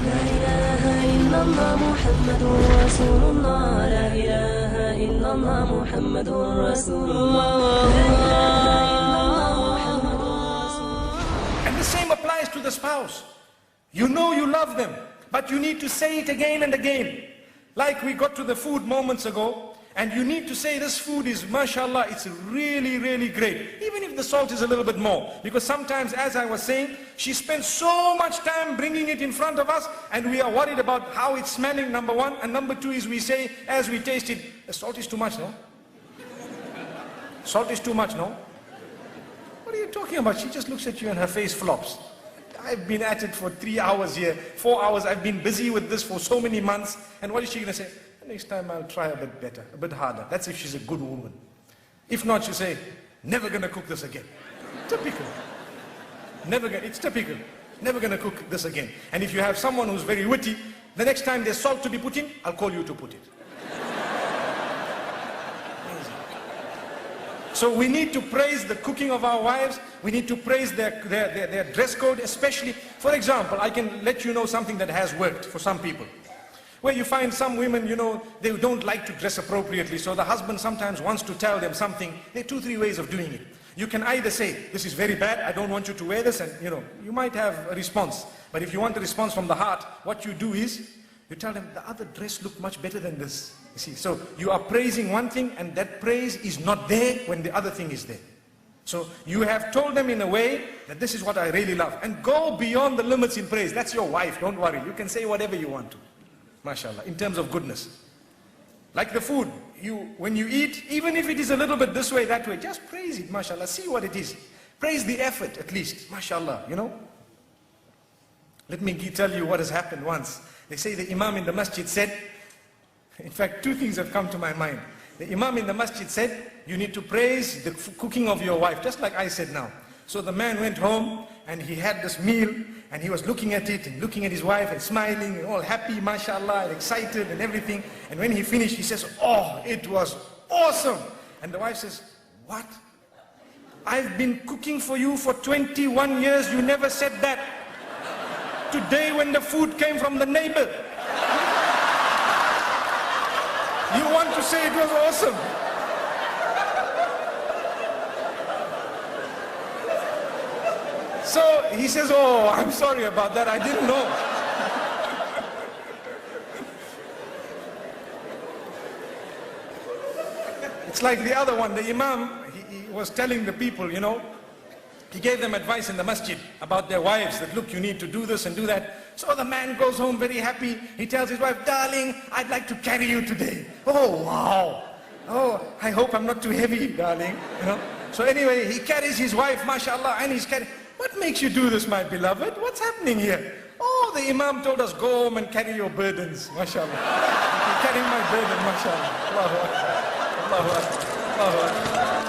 لا إله إلا الله محمد رسول الله لا إله إلا الله محمد رسول الله لا إله إلا الله محمد رسول الله. And the same applies to the spouse. You know you love them, but you need to say it again and again. Like we got to the food moments ago, and you need to say this food is, mashallah, it's really, really great. Even if the salt is a little bit more. Because sometimes, as I was saying, she spends so much time bringing it in front of us, and we are worried about how it's smelling, number one. And number two is we say, as we taste it, the salt is too much, no? Salt is too much, no? What are you talking about? She just looks at you and her face flops. I've been at it for 3 hours here, 4 hours. I've been busy with this for so many months. And what is she going to say? Next time I'll try a bit better, a bit harder. That's if she's a good woman. If not, she'll say, never going to cook this again. Typical. It's typical. Never going to cook this again. And if you have someone who's very witty, the next time there's salt to be put in, I'll call you to put it. So we need to praise the cooking of our wives. We need to praise their dress code, especially. For example, I can let you know something that has worked for some people. Where you find some women, they don't like to dress appropriately, so the husband sometimes wants to tell them something. There are 2-3 ways of doing it. You can either say, this is very bad, I don't want you to wear this, and you might have a response. But if you want a response from the heart, what you do is, you tell them, the other dress looked much better than this. You see, so you are praising one thing, and that praise is not there when the other thing is there. So you have told them in a way that this is what I really love. And go beyond the limits in praise. That's your wife, don't worry. You can say whatever you want to. MashaAllah, in terms of goodness. Like the food, when you eat, even if it is a little bit this way, that way, just praise it, MashaAllah, see what it is. Praise the effort at least, MashaAllah, Let me tell you what has happened once. They say the Imam in the masjid said, in fact, 2 things have come to my mind. The Imam in the masjid said, you need to praise the cooking of your wife, just like I said now. So the man went home and he had this meal, and he was looking at it and looking at his wife and smiling and all happy, mashallah, and excited and everything. And when he finished, he says, oh, it was awesome. And the wife says, what? I've been cooking for you for 21 years, you never said that. Today when the food came from the neighbor, you want to say it was awesome. So he says, oh, I'm sorry about that, I didn't know. It's like the other one, the Imam, he was telling the people, he gave them advice in the masjid about their wives, that look, you need to do this and do that. So the man goes home very happy. He tells his wife, darling, I'd like to carry you today. Oh, wow. Oh, I hope I'm not too heavy, darling. So anyway, he carries his wife, mashallah, and he's carrying. What makes you do this, my beloved? What's happening here? Oh, the Imam told us, go home and carry your burdens, mashallah. You're carrying my burden, mashallah. Allahu Akbar. Allahu Akbar. Allahu Akbar.